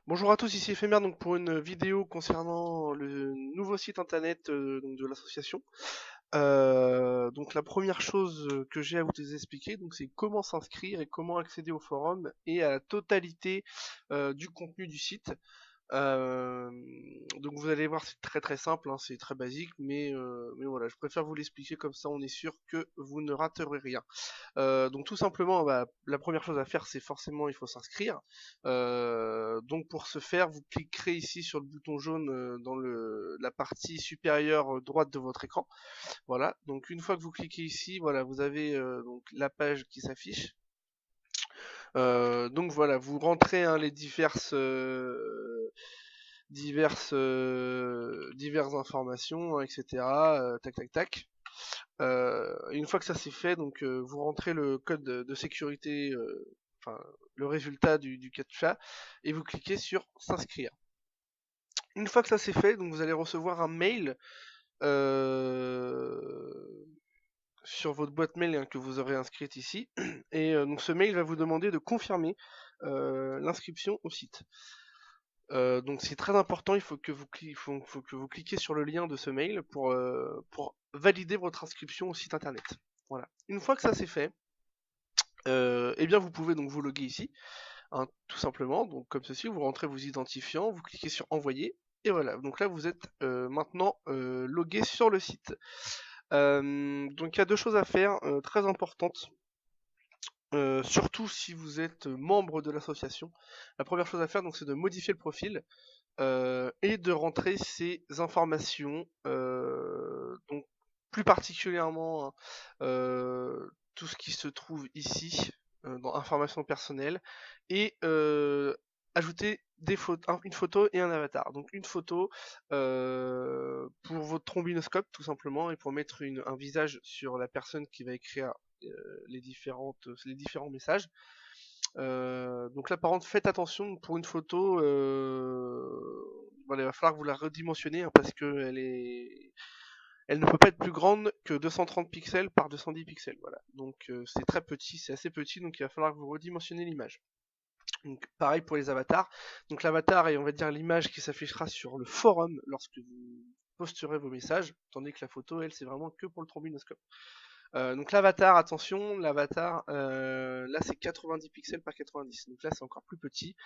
Bonjour à tous, ici Éphémère donc pour une vidéo concernant le nouveau site internet donc de l'association. Donc la première chose que j'ai à vous expliquer, donc c'est comment s'inscrire et comment accéder au forum et à la totalité du contenu du site. Euh, donc vous allez voir, c'est très très simple, hein, c'est très basique, mais voilà, je préfère vous l'expliquer comme ça, on est sûr que vous ne raterez rien. Donc tout simplement, bah, la première chose à faire, c'est forcément, il faut s'inscrire. Donc pour ce faire, vous cliquerez ici sur le bouton jaune dans la partie supérieure droite de votre écran. Voilà. Donc une fois que vous cliquez ici, voilà, vous avez donc la page qui s'affiche. Donc voilà, vous rentrez hein, les diverses informations, hein, etc. Tac tac tac. Une fois que ça c'est fait, donc vous rentrez le code de sécurité, enfin le résultat du captcha, et vous cliquez sur s'inscrire. Une fois que ça c'est fait, donc vous allez recevoir un mail sur votre boîte mail hein, que vous aurez inscrite ici, et donc ce mail va vous demander de confirmer l'inscription au site. Donc c'est très important, il faut que faut que vous cliquiez sur le lien de ce mail pour valider votre inscription au site internet. Voilà. Une fois que ça c'est fait, eh bien vous pouvez donc vous loguer ici, hein, tout simplement. Donc comme ceci, vous rentrez vos identifiants, vous cliquez sur envoyer, et voilà. Donc là vous êtes maintenant logué sur le site. Donc il y a deux choses à faire très importantes. Surtout si vous êtes membre de l'association, la première chose à faire donc c'est de modifier le profil et de rentrer ces informations, donc plus particulièrement hein, tout ce qui se trouve ici dans informations personnelles et ajouter une photo et un avatar. Donc une photo pour votre trombinoscope tout simplement et pour mettre un visage sur la personne qui va écrire les différents messages. Donc là, par contre, faites attention pour une photo. Voilà, il va falloir que vous la redimensionnez hein, parce que elle ne peut pas être plus grande que 230 pixels par 210 pixels. Voilà. Donc c'est très petit, c'est assez petit, donc il va falloir que vous redimensionnez l'image. Donc pareil pour les avatars. Donc l'avatar est, on va dire, l'image qui s'affichera sur le forum lorsque vous posterez vos messages, tandis que la photo, elle, c'est vraiment que pour le trombinoscope. Donc l'avatar, attention, l'avatar, là c'est 90 pixels par 90, donc là c'est encore plus petit.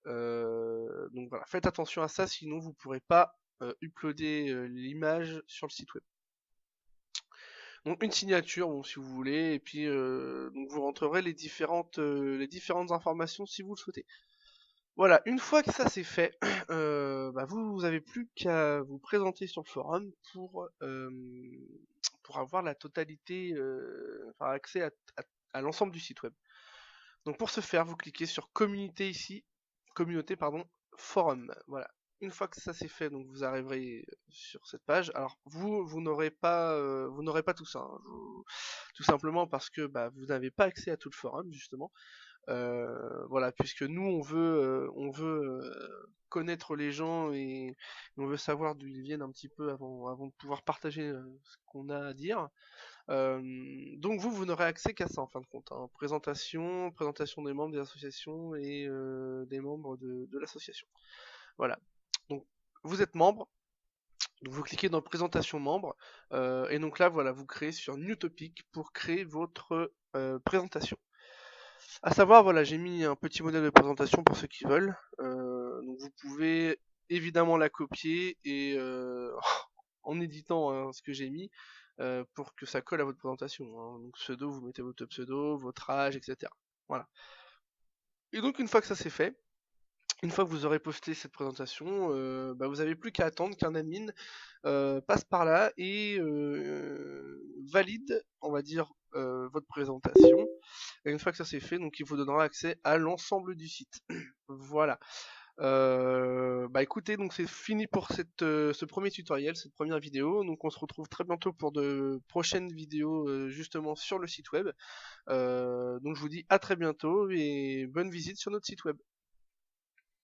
Donc voilà, faites attention à ça, sinon vous pourrez pas uploader l'image sur le site web. Donc une signature, bon, si vous voulez, et puis donc vous rentrerez les différentes informations si vous le souhaitez. Voilà, une fois que ça c'est fait, bah vous avez plus qu'à vous présenter sur le forum pour avoir la totalité, enfin accès à l'ensemble du site web. Donc pour ce faire, vous cliquez sur communauté ici, communauté pardon, forum. Voilà. Une fois que ça c'est fait, donc vous arriverez sur cette page. Alors vous n'aurez pas tout ça, hein. Tout simplement parce que bah, vous n'avez pas accès à tout le forum justement. Voilà, puisque nous on veut connaître les gens et on veut savoir d'où ils viennent un petit peu avant de pouvoir partager ce qu'on a à dire. Donc vous n'aurez accès qu'à ça en fin de compte, hein. Présentation des membres des associations et des membres de l'association. Voilà. Donc vous êtes membre, donc vous cliquez dans présentation membre, et donc là voilà, vous créez sur New Topic pour créer votre présentation. À savoir, voilà, j'ai mis un petit modèle de présentation pour ceux qui veulent. Donc vous pouvez évidemment la copier et en éditant hein, ce que j'ai mis pour que ça colle à votre présentation, hein. Donc pseudo, vous mettez votre pseudo, votre âge, etc. Voilà. Et donc une fois que ça c'est fait, une fois que vous aurez posté cette présentation, bah, vous avez plus qu'à attendre qu'un admin passe par là et valide, on va dire, votre présentation. Et une fois que ça c'est fait, donc il vous donnera accès à l'ensemble du site. Voilà. Bah écoutez, donc c'est fini pour ce premier tutoriel, cette première vidéo. Donc on se retrouve très bientôt pour de prochaines vidéos justement sur le site web. Donc je vous dis à très bientôt et bonne visite sur notre site web.